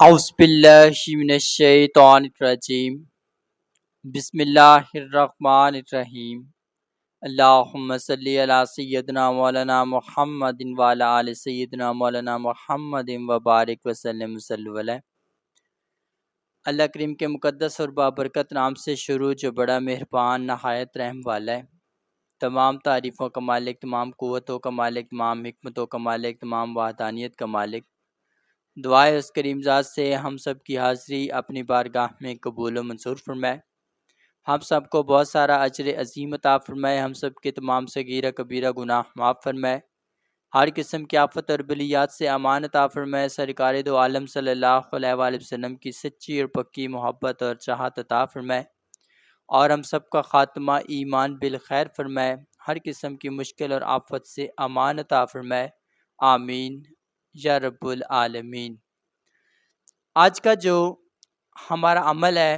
اعوذ باللہ من الشیطان الرجیم بسم اللہ الرحمن الرحیم اللہم صلی علی سیدنا مولانا محمد وعلی آل سیدنا مولانا محمد وبارک وسلم صلی علیہ۔ اللہ کریم کے مقدس اور بابرکت نام سے شروع جو بڑا مہربان نہایت رحم والا ہے۔ تمام تعریفوں کا مالک، تمام قوتوں کا مالک، تمام حکمتوں کا مالک، تمام وحدانیت کا مالک۔ دعائے اس کریم ذات سے ہم سب کی حاضری اپنی بارگاہ میں قبول و منظور فرمائے، ہم سب کو بہت سارا اجر عظیم عطا فرمائے، ہم سب کے تمام صغیرہ کبیرہ گناہ معاف فرمائے، ہر قسم کی آفت اور بلیات سے امان عطا فرمائے، سرکار دو عالم صلی اللہ علیہ وآلہ وسلم کی سچی اور پکی محبت اور چاہت عطا فرمائے، اور ہم سب کا خاتمہ ایمان بالخیر فرمائے، ہر قسم کی مشکل اور آفت سے امان عطا فرمائے، آمین یا رب العالمین۔ آج کا جو ہمارا عمل ہے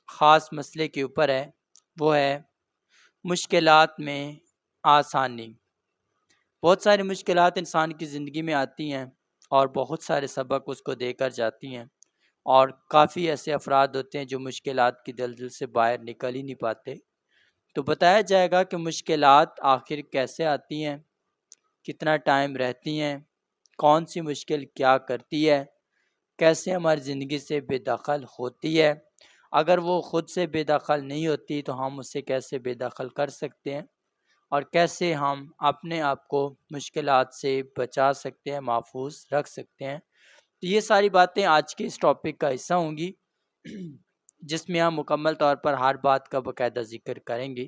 خاص مسئلے کے اوپر ہے، وہ ہے مشکلات میں آسانی۔ بہت ساری مشکلات انسان کی زندگی میں آتی ہیں اور بہت سارے سبق اس کو دے کر جاتی ہیں، اور کافی ایسے افراد ہوتے ہیں جو مشکلات کی دلدل سے باہر نکل ہی نہیں پاتے۔ تو بتایا جائے گا کہ مشکلات آخر کیسے آتی ہیں، کتنا ٹائم رہتی ہیں، کون سی مشکل کیا کرتی ہے، کیسے ہماری زندگی سے بے دخل ہوتی ہے، اگر وہ خود سے بے دخل نہیں ہوتی تو ہم اسے کیسے بے دخل کر سکتے ہیں، اور کیسے ہم اپنے آپ کو مشکلات سے بچا سکتے ہیں، محفوظ رکھ سکتے ہیں۔ تو یہ ساری باتیں آج کے اس ٹاپک کا حصہ ہوں گی، جس میں ہم مکمل طور پر ہر بات کا باقاعدہ ذکر کریں گے۔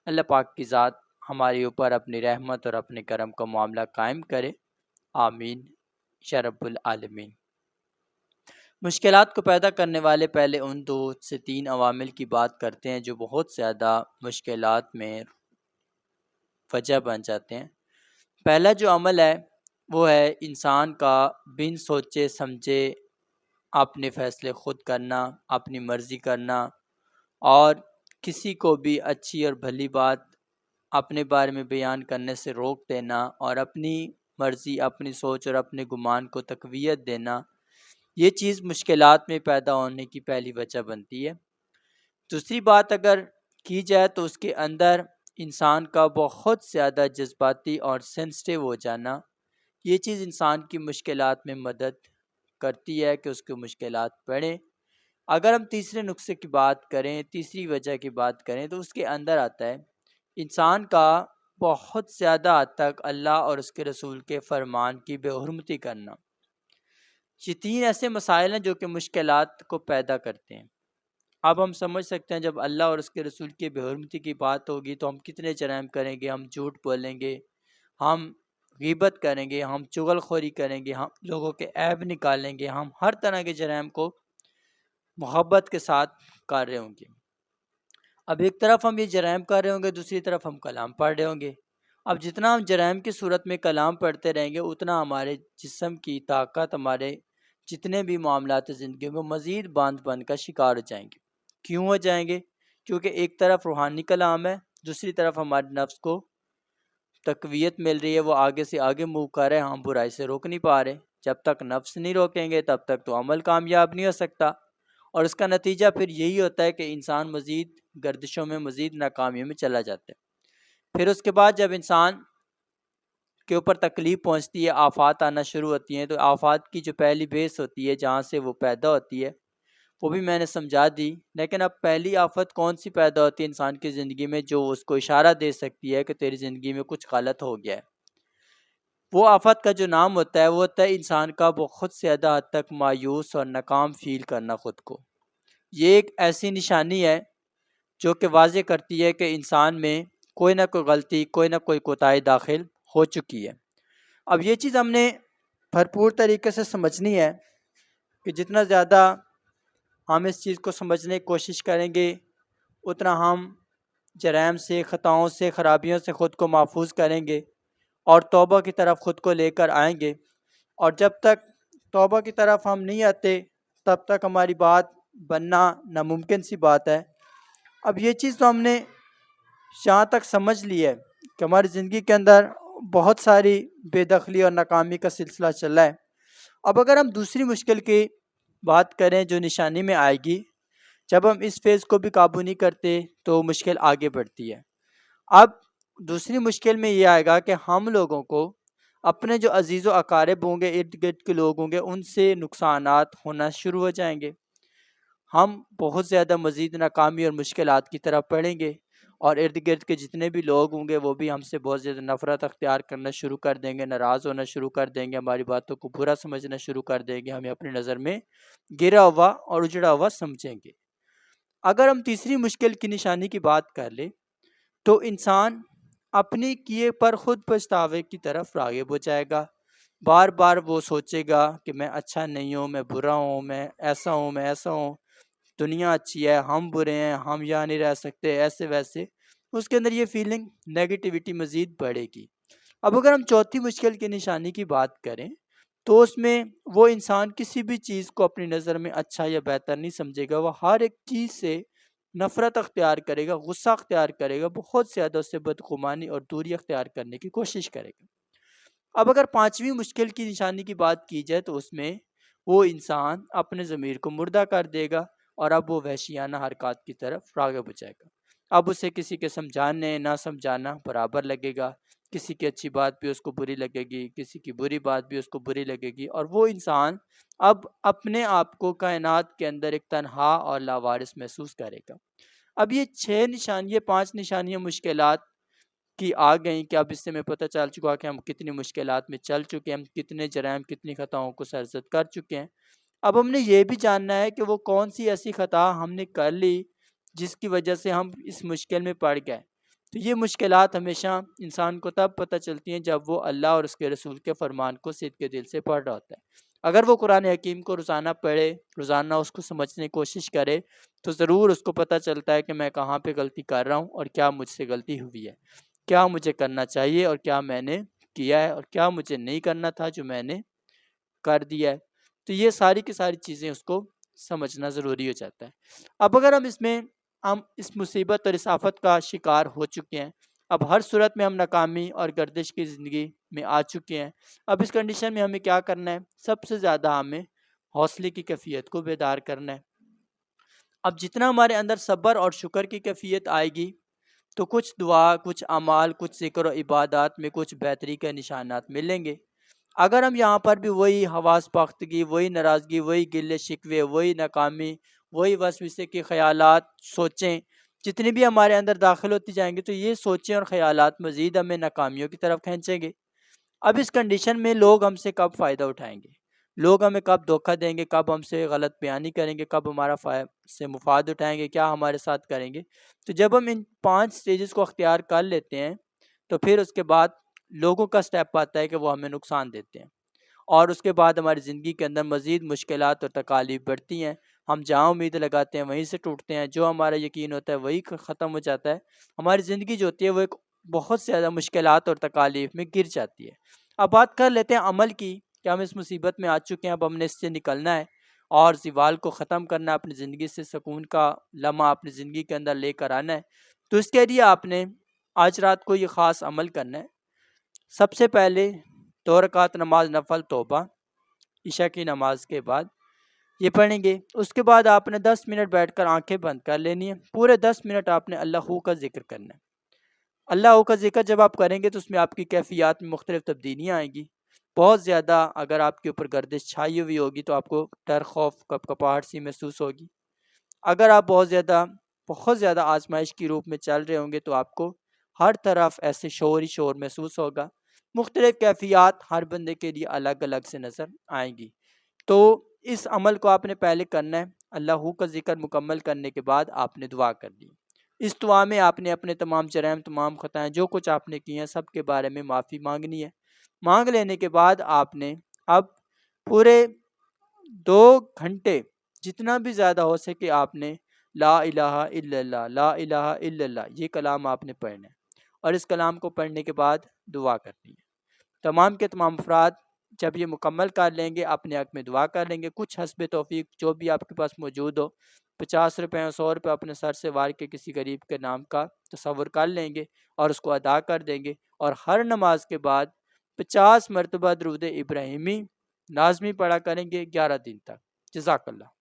اللہ پاک کی ذات ہمارے اوپر اپنی رحمت اور اپنے کرم کا معاملہ قائم کرے، آمین یا رب العالمین۔ مشکلات کو پیدا کرنے والے پہلے ان 2 سے 3 عوامل کی بات کرتے ہیں جو بہت زیادہ مشکلات میں وجہ بن جاتے ہیں۔ پہلا جو عمل ہے وہ ہے انسان کا بن سوچے سمجھے اپنے فیصلے خود کرنا، اپنی مرضی کرنا، اور کسی کو بھی اچھی اور بھلی بات اپنے بارے میں بیان کرنے سے روک دینا، اور اپنی مرضی، اپنی سوچ اور اپنے گمان کو تقویت دینا، یہ چیز مشکلات میں پیدا ہونے کی پہلی وجہ بنتی ہے۔ دوسری بات اگر کی جائے تو اس کے اندر انسان کا بہت زیادہ جذباتی اور سینسٹیو ہو جانا، یہ چیز انسان کی مشکلات میں مدد کرتی ہے کہ اس کو مشکلات پڑیں۔ اگر ہم تیسرے نقصے کی بات کریں، تیسری وجہ کی بات کریں، تو اس کے اندر آتا ہے انسان کا بہت زیادہ حد تک اللہ اور اس کے رسول کے فرمان کی بے حرمتی کرنا۔ یہ 3 ایسے مسائل ہیں جو کہ مشکلات کو پیدا کرتے ہیں۔ اب ہم سمجھ سکتے ہیں جب اللہ اور اس کے رسول کی بے حرمتی کی بات ہوگی تو ہم کتنے جرائم کریں گے، ہم جھوٹ بولیں گے، ہم غیبت کریں گے، ہم چغل خوری کریں گے، ہم لوگوں کے عیب نکالیں گے، ہم ہر طرح کے جرائم کو محبت کے ساتھ کر رہے ہوں گے۔ اب ایک طرف ہم یہ جرائم کر رہے ہوں گے، دوسری طرف ہم کلام پڑھ رہے ہوں گے۔ اب جتنا ہم جرائم کی صورت میں کلام پڑھتے رہیں گے، اتنا ہمارے جسم کی طاقت، ہمارے جتنے بھی معاملات زندگی میں مزید باندھ بند کا شکار ہو جائیں گے۔ کیوں ہو جائیں گے؟ کیونکہ ایک طرف روحانی کلام ہے، دوسری طرف ہمارے نفس کو تقویت مل رہی ہے، وہ آگے سے آگے موو کر رہے ہیں، ہم برائی سے روک نہیں پا رہے۔ جب تک نفس نہیں روکیں گے تب تک تو عمل کامیاب نہیں ہو سکتا، اور اس کا نتیجہ پھر یہی ہوتا ہے کہ انسان مزید گردشوں میں، مزید ناکامیوں میں چلا جاتا ہے۔ پھر اس کے بعد جب انسان کے اوپر تکلیف پہنچتی ہے، آفات آنا شروع ہوتی ہیں، تو آفات کی جو پہلی بیس ہوتی ہے جہاں سے وہ پیدا ہوتی ہے وہ بھی میں نے سمجھا دی۔ لیکن اب پہلی آفت کون سی پیدا ہوتی ہے انسان کی زندگی میں جو اس کو اشارہ دے سکتی ہے کہ تیری زندگی میں کچھ غلط ہو گیا ہے؟ وہ آفت کا جو نام ہوتا ہے وہ ہوتا ہے انسان کا بہت زیادہ حد تک مایوس اور ناکام فیل کرنا خود کو۔ یہ ایک ایسی نشانی ہے جو کہ واضح کرتی ہے کہ انسان میں کوئی نہ کوئی غلطی، کوئی نہ کوئی کوتاہی داخل ہو چکی ہے۔ اب یہ چیز ہم نے بھرپور طریقے سے سمجھنی ہے کہ جتنا زیادہ ہم اس چیز کو سمجھنے کی کوشش کریں گے اتنا ہم جرائم سے، خطاؤں سے، خرابیوں سے خود کو محفوظ کریں گے اور توبہ کی طرف خود کو لے کر آئیں گے۔ اور جب تک توبہ کی طرف ہم نہیں آتے تب تک ہماری بات بننا ناممکن سی بات ہے۔ اب یہ چیز تو ہم نے جہاں تک سمجھ لی ہے کہ ہماری زندگی کے اندر بہت ساری بے دخلی اور ناکامی کا سلسلہ چل رہا ہے۔ اب اگر ہم دوسری مشکل کی بات کریں جو نشانی میں آئے گی، جب ہم اس فیز کو بھی قابو نہیں کرتے تو مشکل آگے بڑھتی ہے۔ اب دوسری مشکل میں یہ آئے گا کہ ہم لوگوں کو اپنے جو عزیز و اقارب ہوں گے، ارد گرد کے لوگ ہوں گے، ان سے نقصانات ہونا شروع ہو جائیں گے۔ ہم بہت زیادہ مزید ناکامی اور مشکلات کی طرف پڑیں گے، اور ارد گرد کے جتنے بھی لوگ ہوں گے وہ بھی ہم سے بہت زیادہ نفرت اختیار کرنا شروع کر دیں گے، ناراض ہونا شروع کر دیں گے، ہماری باتوں کو برا سمجھنا شروع کر دیں گے، ہمیں اپنی نظر میں گرا ہوا اور اجڑا ہوا سمجھیں گے۔ اگر ہم تیسری مشکل کی نشانی کی بات کر لیں تو انسان اپنی کیے پر خود پچھتاوے کی طرف راغب ہو جائے گا۔ بار بار وہ سوچے گا کہ میں اچھا نہیں ہوں، میں برا ہوں، میں ایسا ہوں، میں ایسا ہوں، دنیا اچھی ہے، ہم برے ہیں، ہم یہاں نہیں رہ سکتے، ایسے ویسے اس کے اندر یہ فیلنگ نیگیٹیوٹی مزید بڑھے گی۔ اب اگر ہم چوتھی مشکل کی نشانی کی بات کریں تو اس میں وہ انسان کسی بھی چیز کو اپنی نظر میں اچھا یا بہتر نہیں سمجھے گا، وہ ہر ایک چیز سے نفرت اختیار کرے گا، غصہ اختیار کرے گا، بہت زیادہ اس سے بدگمانی اور دوری اختیار کرنے کی کوشش کرے گا۔ اب اگر پانچویں مشکل کی نشانی کی بات کی جائے تو اس میں وہ انسان اپنے ضمیر کو مردہ کر دے گا، اور اب وہ وحشیانہ حرکات کی طرف راغب ہو جائے گا۔ اب اسے کسی کے سمجھانے نہ سمجھانا برابر لگے گا، کسی کی اچھی بات بھی اس کو بری لگے گی، کسی کی بری بات بھی اس کو بری لگے گی، اور وہ انسان اب اپنے آپ کو کائنات کے اندر ایک تنہا اور لاوارث محسوس کرے گا۔ اب یہ پانچ نشانیاں مشکلات کی آ گئیں کہ اب اس سے میں پتہ چل چکا کہ ہم کتنی مشکلات میں چل چکے ہیں، ہم کتنے جرائم، کتنی خطاؤں کو سرزد کر چکے ہیں۔ اب ہم نے یہ بھی جاننا ہے کہ وہ کون سی ایسی خطا ہم نے کر لی جس کی وجہ سے ہم اس مشکل میں پڑ گئے۔ تو یہ مشکلات ہمیشہ انسان کو تب پتہ چلتی ہیں جب وہ اللہ اور اس کے رسول کے فرمان کو صدق کے دل سے پڑھ رہا ہوتا ہے۔ اگر وہ قرآن حکیم کو روزانہ پڑھے، روزانہ اس کو سمجھنے کی کوشش کرے، تو ضرور اس کو پتہ چلتا ہے کہ میں کہاں پہ غلطی کر رہا ہوں اور کیا مجھ سے غلطی ہوئی ہے، کیا مجھے کرنا چاہیے اور کیا میں نے کیا ہے، اور کیا مجھے نہیں کرنا تھا جو میں نے کر دیا ہے۔ تو یہ ساری کی ساری چیزیں اس کو سمجھنا ضروری ہو جاتا ہے۔ اب اگر ہم اس مصیبت اور اس آفت کا شکار ہو چکے ہیں، اب ہر صورت میں ہم ناکامی اور گردش کی زندگی میں آ چکے ہیں، اب اس کنڈیشن میں ہمیں کیا کرنا ہے؟ سب سے زیادہ ہمیں حوصلے کی کیفیت کو بیدار کرنا ہے۔ اب جتنا ہمارے اندر صبر اور شکر کی کیفیت آئے گی تو کچھ دعا، کچھ اعمال، کچھ ذکر و عبادات میں کچھ بہتری کے نشانات ملیں گے۔ اگر ہم یہاں پر بھی وہی حواس باختگی، وہی ناراضگی، وہی گلے شکوے، وہی ناکامی، وہی وسوسے کے خیالات، سوچیں جتنی بھی ہمارے اندر داخل ہوتی جائیں گے تو یہ سوچیں اور خیالات مزید ہمیں ناکامیوں کی طرف کھینچیں گے۔ اب اس کنڈیشن میں لوگ ہم سے کب فائدہ اٹھائیں گے؟ لوگ ہمیں کب دھوکہ دیں گے؟ کب ہم سے غلط بیانی کریں گے؟ کب ہمارا سے مفاد اٹھائیں گے؟ کیا ہمارے ساتھ کریں گے؟ تو جب ہم ان 5 سٹیجز کو اختیار کر لیتے ہیں تو پھر اس کے بعد لوگوں کا سٹیپ آتا ہے کہ وہ ہمیں نقصان دیتے ہیں، اور اس کے بعد ہماری زندگی کے اندر مزید مشکلات اور تکالیف بڑھتی ہیں۔ ہم جہاں امید لگاتے ہیں وہیں سے ٹوٹتے ہیں، جو ہمارا یقین ہوتا ہے وہی ختم ہو جاتا ہے۔ ہماری زندگی جو ہوتی ہے وہ ایک بہت زیادہ مشکلات اور تکالیف میں گر جاتی ہے۔ اب بات کر لیتے ہیں عمل کی، کہ ہم اس مصیبت میں آ چکے ہیں، اب ہم نے اس سے نکلنا ہے اور زوال کو ختم کرنا ہے، اپنی زندگی سے سکون کا لمحہ اپنی زندگی کے اندر لے کر آنا ہے۔ تو اس کے لیے آپ نے آج رات کو یہ خاص عمل کرنا ہے۔ سب سے پہلے 2 رکعت نماز نفل توبہ عشاء کی نماز کے بعد یہ پڑھیں گے۔ اس کے بعد آپ نے 10 منٹ بیٹھ کر آنکھیں بند کر لینی ہے، پورے 10 منٹ آپ نے اللہ کا ذکر کرنا ہے۔ اللہ کا ذکر جب آپ کریں گے تو اس میں آپ کی کیفیات میں مختلف تبدیلیاں آئیں گی۔ بہت زیادہ اگر آپ کے اوپر گردش چھائی ہوئی ہوگی تو آپ کو ڈر، خوف، کپکپاہٹ سی محسوس ہوگی۔ اگر آپ بہت زیادہ آزمائش کی روپ میں چل رہے ہوں گے تو آپ کو ہر طرف ایسے شور ہی شور محسوس ہوگا۔ مختلف کیفیات ہر بندے کے لیے الگ الگ سے نظر آئیں گی۔ تو اس عمل کو آپ نے پہلے کرنا ہے۔ اللہ کا ذکر مکمل کرنے کے بعد آپ نے دعا کرنی۔ اس دعا میں آپ نے اپنے تمام جرائم، تمام خطائیں، جو کچھ آپ نے کی ہیں سب کے بارے میں معافی مانگنی ہے۔ مانگ لینے کے بعد آپ نے اب پورے 2 گھنٹے جتنا بھی زیادہ ہو سکے آپ نے لا الہ الا اللہ، لا الہ الا اللہ یہ کلام آپ نے پڑھنا ہے، اور اس کلام کو پڑھنے کے بعد دعا کرنی ہے۔ تمام کے تمام افراد جب یہ مکمل کر لیں گے اپنے حق میں دعا کر لیں گے، کچھ حسب توفیق جو بھی آپ کے پاس موجود ہو، 50 روپے اور 100 روپے اپنے سر سے وار کے کسی غریب کے نام کا تصور کر لیں گے اور اس کو ادا کر دیں گے، اور ہر نماز کے بعد 50 مرتبہ درود ابراہیمی لازمی پڑھا کریں گے 11 دن تک۔ جزاک اللہ.